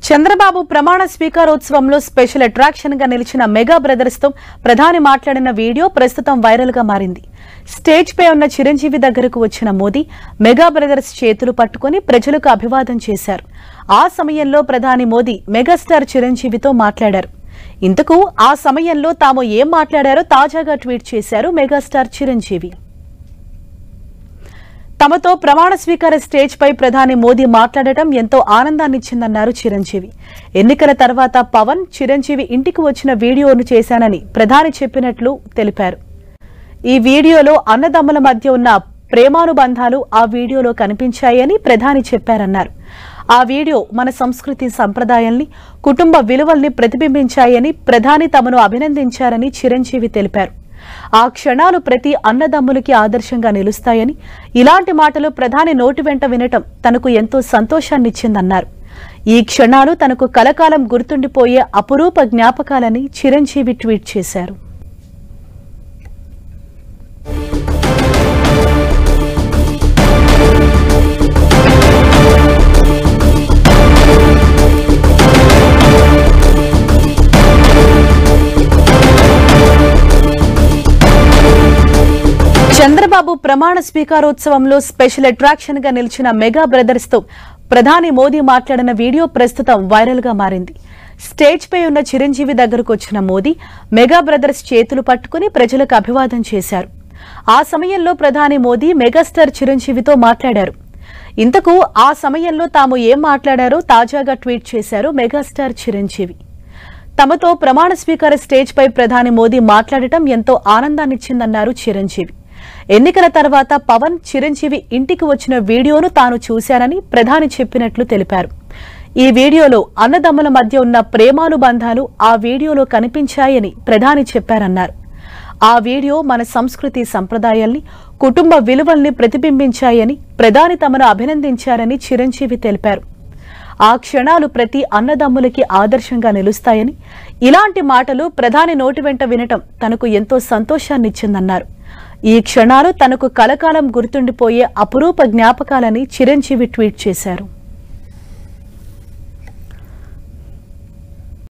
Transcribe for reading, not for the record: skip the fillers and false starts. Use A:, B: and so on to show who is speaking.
A: చంద్రబాబు ప్రమాణ స్వీకారోత్సవంలో special attraction గా నిలిచిన మెగా బ్రదర్స్ తో ప్రధాని మాట్లాడిన వీడియో ప్రస్తుతం వైరల్ గా మారింది. స్టేజ్ పై ఉన్న చిరంజీవి దగ్గరకు వచ్చిన మోదీ మెగా బ్రదర్స్ చేతులు పట్టుకుని ప్రజలకు అభివాదం చేశారు. ఆ సమయంలో ప్రధాని మోదీ మెగాస్టార్ చిరంజీవితో మాట్లాడారు. ఇంతకు ఆ సమయంలో తాము ఏం మాట్లాడారో తాజాగా ట్వీట్ చేశారు మెగాస్టార్ చిరంజీవి. తమతో ప్రమాణ స్వీకార స్టేజ్ పై ప్రధాని మోదీ మాట్లాడటం ఎంతో ఆనందాన్నిచ్చిందన్నారు చిరంజీవి. ఎన్నికల తర్వాత పవన్ చిరంజీవి ఇంటికి వచ్చిన వీడియోను చేశానని ప్రధాని చెప్పినట్లు తెలిపారు. ఈ వీడియోలో అన్నదమ్ముల మధ్య ఉన్న ప్రేమానుబంధాలు ఆ వీడియోలో కనిపించాయని ప్రధాని చెప్పారన్నారు. ఆ వీడియో మన సంస్కృతి సంప్రదాయాల్ని, కుటుంబ విలువల్ని ప్రతిబింబించాయని ప్రధాని తమను అభినందించారని చిరంజీవి తెలిపారు. ఆ క్షణాలు ప్రతి అన్నదమ్ములకి ఆదర్శంగా నిలుస్తాయని, ఇలాంటి మాటలు ప్రధాని నోటి వెంట వినటం తనకు ఎంతో సంతోషాన్నిచ్చిందన్నారు. ఈ క్షణాలు తనకు కలకాలం గుర్తుండిపోయే అపురూప జ్ఞాపకాలని చిరంజీవి ట్వీట్ చేశారు. చంద్రబాబు ప్రమాణ స్వీకారోత్సవంలో స్పెషల్ అట్రాక్షన్ గా నిలిచిన మెగా బ్రదర్స్ తో ప్రధాని మోదీ మాట్లాడిన వీడియో ప్రస్తుతం వైరల్ గా మారింది. స్టేజ్ పై ఉన్న చిరంజీవి దగ్గరకు వచ్చిన మోదీ మెగా బ్రదర్స్ చేతులు పట్టుకుని ప్రజలకు అభివాదం చేశారు. ఆ సమయంలో ప్రధాని మోదీ మెగాస్టార్ చిరంజీవితో మాట్లాడారు. ఇంతకు ఆ సమయంలో తాము ఏం మాట్లాడారో తాజాగా ట్వీట్ చేశారు మెగాస్టార్ చిరంజీవి. తమతో ప్రమాణ స్వీకార స్టేజ్ పై ప్రధాని మోదీ మాట్లాడటం ఎంతో ఆనందాన్నిచ్చిందన్నారు చిరంజీవి. ఎన్నికల తర్వాత పవన్ చిరంజీవి ఇంటికి వచ్చిన వీడియోను తాను చూశానని ప్రధాని చెప్పినట్లు తెలిపారు. ఈ వీడియోలో అన్నదమ్ముల మధ్య ఉన్న ప్రేమానుబంధాలు ఆ వీడియోలో కనిపించాయని ప్రధాని చెప్పారన్నారు. ఆ వీడియో మన సంస్కృతి సంప్రదాయాల్ని, కుటుంబ విలువల్ని ప్రతిబింబించాయని ప్రధాని తమను అభినందించారని చిరంజీవి తెలిపారు. ఆ క్షణాలు ప్రతి అన్నదమ్ములకి ఆదర్శంగా నిలుస్తాయని, ఇలాంటి మాటలు ప్రధాని నోటి వెంట వినటం తనకు ఎంతో సంతోషాన్నిచ్చిందన్నారు. ఈ క్షణాలు తనకు కలకాలం గుర్తుండిపోయే అపురూప జ్ఞాపకాలని చిరంజీవి ట్వీట్ చేశారు.